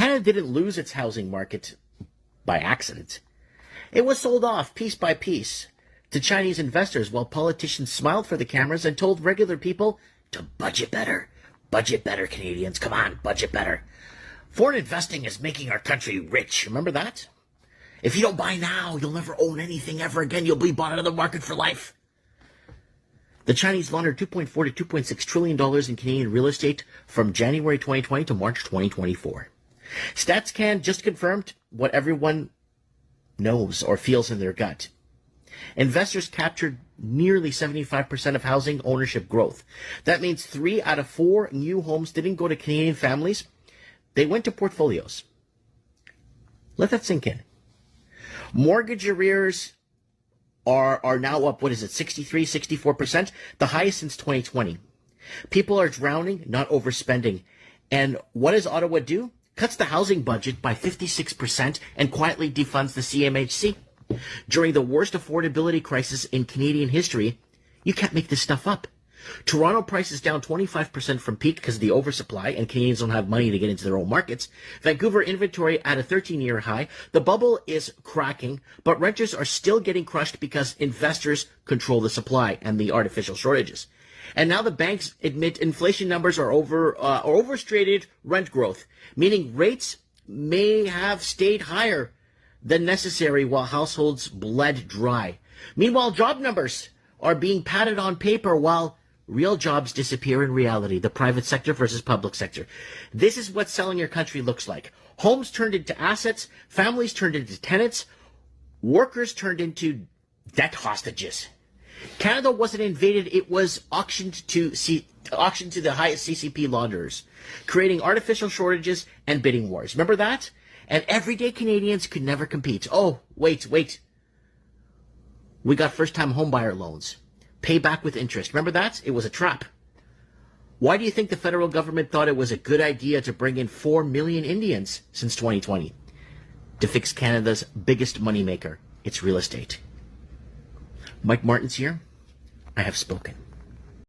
Canada didn't lose its housing market by accident. It was sold off piece by piece to Chinese investors while politicians smiled for the cameras and told regular people to budget better. Budget better, Canadians. Come on, budget better. Foreign investing is making our country rich. Remember that? If you don't buy now, you'll never own anything ever again. You'll be bought out of the market for life. The Chinese laundered $2.4 to $2.6 trillion in Canadian real estate from January 2020 to March 2024. StatsCan just confirmed what everyone knows or feels in their gut. Investors captured nearly 75% of housing ownership growth. That means 3 out of 4 new homes didn't go to Canadian families. They went to portfolios. Let that sink in. Mortgage arrears are now up, 64%, the highest since 2020. People are drowning, not overspending. And what does Ottawa do? Cuts the housing budget by 56% and quietly defunds the CMHC. During the worst affordability crisis in Canadian history, you can't make this stuff up. Toronto prices down 25% from peak because of the oversupply and Canadians don't have money to get into their own markets. Vancouver inventory at a 13-year high. The bubble is cracking, but renters are still getting crushed because investors control the supply and the artificial shortages. And now the banks admit inflation numbers are overstated rent growth, meaning rates may have stayed higher than necessary while households bled dry. Meanwhile, job numbers are being padded on paper while real jobs disappear in reality. The private sector versus public sector. This is what selling your country looks like. Homes turned into assets, families turned into tenants, workers turned into debt hostages. Canada wasn't invaded, it was auctioned to the highest CCP launderers, creating artificial shortages and bidding wars. Remember that? And everyday Canadians could never compete. Oh, wait. We got first-time homebuyer loans. Pay back with interest. Remember that? It was a trap. Why do you think the federal government thought it was a good idea to bring in 4 million Indians since 2020? To fix Canada's biggest moneymaker, its real estate. Mike Martins here. I have spoken.